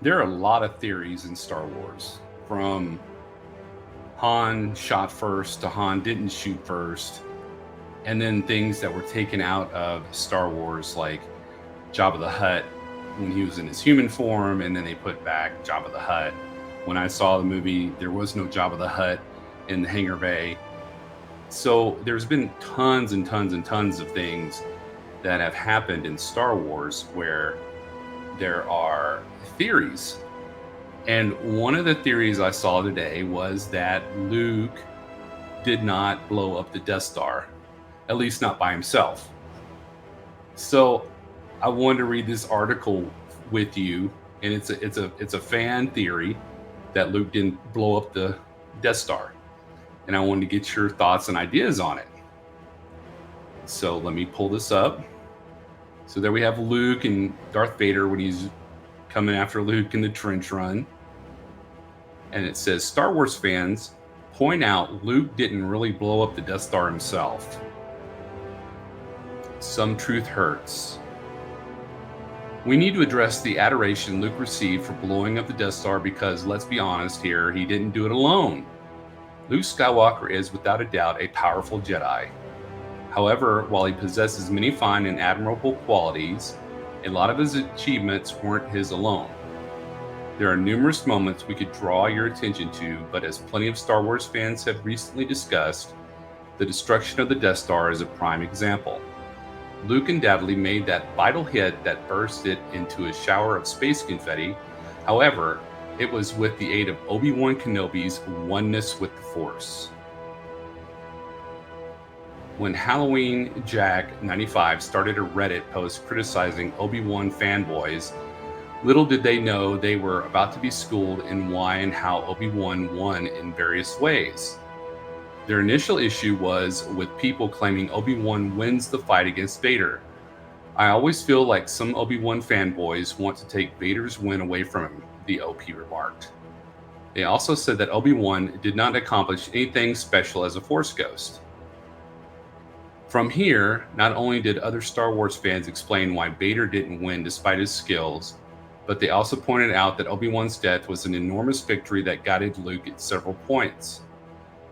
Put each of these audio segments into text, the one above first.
There are a lot of theories in Star Wars, from Han shot first to Han didn't shoot first, and then things that were taken out of Star Wars, like Jabba the Hutt when he was in his human form, and then they put back Jabba the Hutt. When I saw the movie, there was no Jabba the Hutt in the hangar bay. So there's been tons and tons and tons of things that have happened in Star Wars where there are theories. And one of the theories I saw today was that Luke did not blow up the Death Star, at least not by himself. So I wanted to read this article with you, and it's a fan theory that Luke didn't blow up the Death Star, and I wanted to get your thoughts and ideas on it. So let me pull this up. So there we have Luke and Darth Vader when he's coming after Luke in the trench run, and it says Star Wars fans point out Luke didn't really blow up the Death Star himself. Some truth hurts. We need to address the adoration Luke received for blowing up the Death Star because, let's be honest here, he didn't do it alone. Luke Skywalker is, without a doubt, a powerful Jedi. However, while he possesses many fine and admirable qualities, a lot of his achievements weren't his alone. There are numerous moments we could draw your attention to, but as plenty of Star Wars fans have recently discussed, the destruction of the Death Star is a prime example. Luke undoubtedly made that vital hit that burst it into a shower of space confetti. However, it was with the aid of Obi-Wan Kenobi's oneness with the Force. When Halloween Jack 95 started a Reddit post criticizing Obi-Wan fanboys, little did they know they were about to be schooled in why and how Obi-Wan won in various ways. Their initial issue was with people claiming Obi-Wan wins the fight against Vader. I always feel like some Obi-Wan fanboys want to take Vader's win away from him, the OP remarked. They also said that Obi-Wan did not accomplish anything special as a Force ghost. From here, not only did other Star Wars fans explain why Vader didn't win despite his skills, but they also pointed out that Obi-Wan's death was an enormous victory that guided Luke at several points,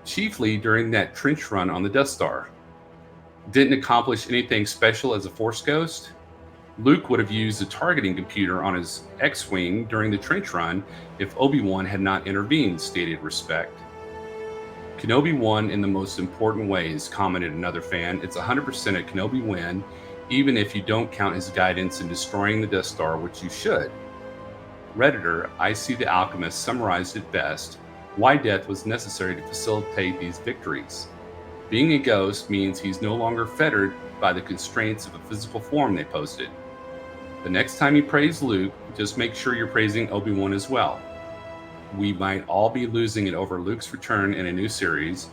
chiefly during that trench run on the Death Star. Didn't accomplish anything special as a Force ghost? Luke would have used the targeting computer on his X-Wing during the trench run if Obi-Wan had not intervened, stated Respect. Kenobi won in the most important ways, commented another fan. It's 100% a Kenobi win, even if you don't count his guidance in destroying the Death Star, which you should. Redditor, I See the Alchemist, summarized it best: why death was necessary to facilitate these victories. Being a ghost means he's no longer fettered by the constraints of a physical form, they posted. The next time you praise Luke, just make sure you're praising Obi-Wan as well. We might all be losing it over Luke's return in a new series,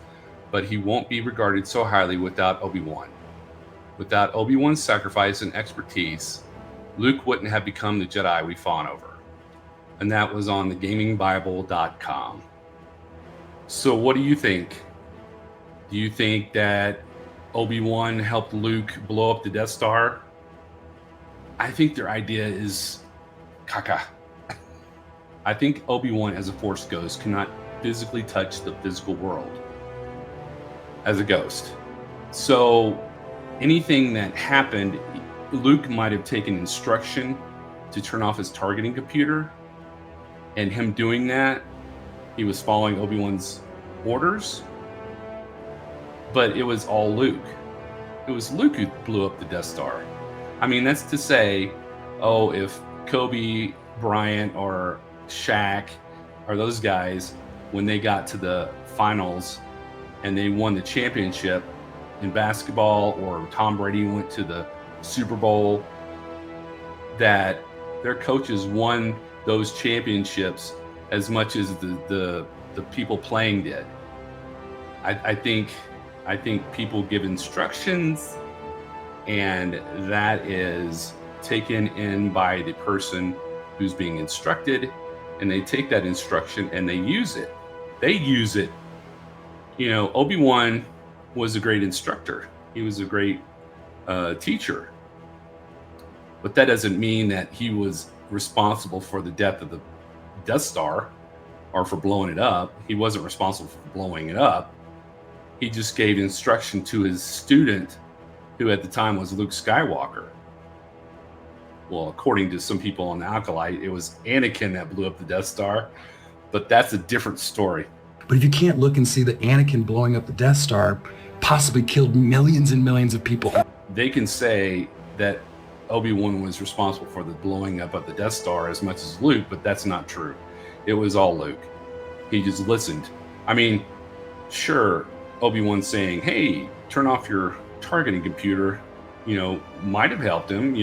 but he won't be regarded so highly without Obi-Wan. Without Obi-Wan's sacrifice and expertise, Luke wouldn't have become the Jedi we fawn over. And that was on thegamingbible.com. So what do you think? Do you think that Obi-Wan helped Luke blow up the Death Star? I think their idea is caca. I think Obi-Wan as a Force ghost cannot physically touch the physical world as a ghost. So anything that happened, Luke might have taken instruction to turn off his targeting computer, and him doing that, he was following Obi-Wan's orders, but it was all Luke. It was Luke who blew up the Death Star. I mean, that's to say, oh, if Kobe Bryant or Shaq or those guys, when they got to the finals and they won the championship in basketball, or Tom Brady went to the Super Bowl, that their coaches won those championships as much as the people playing did. I think people give instructions, and that is taken in by the person who's being instructed, and they take that instruction and they use it. You know, Obi-Wan was a great instructor. He was a great teacher. But that doesn't mean that he was responsible for the death of the Death Star or for blowing it up. He wasn't responsible for blowing it up. He just gave instruction to his student, who at the time was Luke Skywalker. Well, according to some people on the Acolyte, it was Anakin that blew up the Death Star, but that's a different story. But if you can't look and see that Anakin blowing up the Death Star possibly killed millions and millions of people. They can say that Obi-Wan was responsible for the blowing up of the Death Star as much as Luke, but that's not true. It was all Luke. He just listened. I mean, sure, Obi-Wan saying, hey, turn off your targeting computer, might have helped him,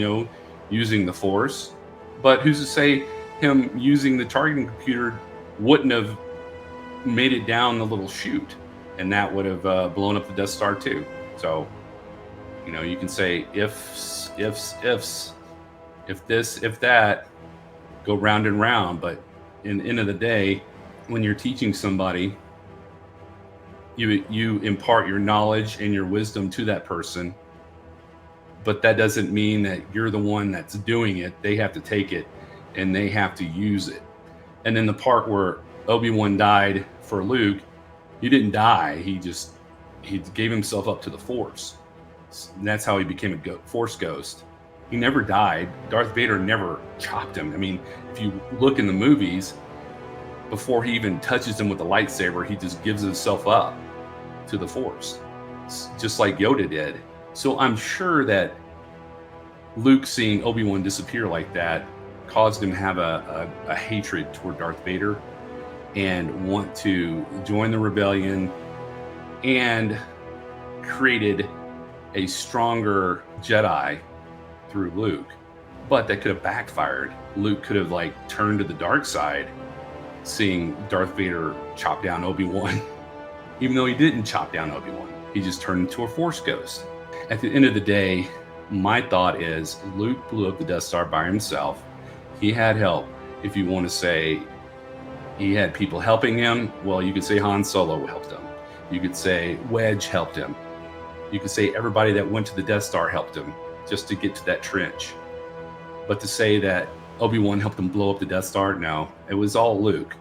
using the Force. But who's to say him using the targeting computer wouldn't have made it down the little chute, and that would have blown up the Death Star too. So, you can say ifs, if this, if that, go round and round. But in the end of the day, when you're teaching somebody, you impart your knowledge and your wisdom to that person, but that doesn't mean that you're the one that's doing it. They have to take it and they have to use it. And then the part where Obi-Wan died for Luke, he didn't die. He gave himself up to the Force. And that's how he became a Force ghost. He never died. Darth Vader never chopped him. I mean, if you look in the movies, before he even touches him with the lightsaber, he just gives himself up to the Force, just like Yoda did. So I'm sure that Luke seeing Obi-Wan disappear like that caused him to have a hatred toward Darth Vader and want to join the rebellion, and created a stronger Jedi through Luke. But that could have backfired. Luke could have turned to the dark side, seeing Darth Vader chop down Obi-Wan. Even though he didn't chop down Obi-Wan, he just turned into a Force ghost. At the end of the day, my thought is Luke blew up the Death Star by himself. He had help. If you want to say he had people helping him, well, you could say Han Solo helped him. You could say Wedge helped him. You could say everybody that went to the Death Star helped him just to get to that trench. But to say that Obi-Wan helped him blow up the Death Star, no, it was all Luke.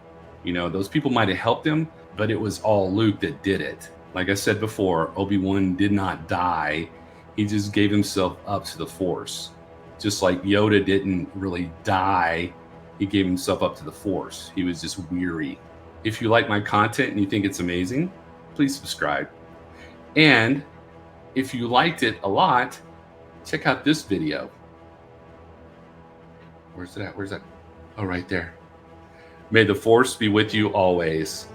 Those people might have helped him, but it was all Luke that did it. Like I said before, Obi-Wan did not die. He just gave himself up to the Force. Just like Yoda didn't really die, he gave himself up to the Force. He was just weary. If you like my content and you think it's amazing, please subscribe. And if you liked it a lot, check out this video. Where's it at? Where's that? Oh, right there. May the Force be with you always.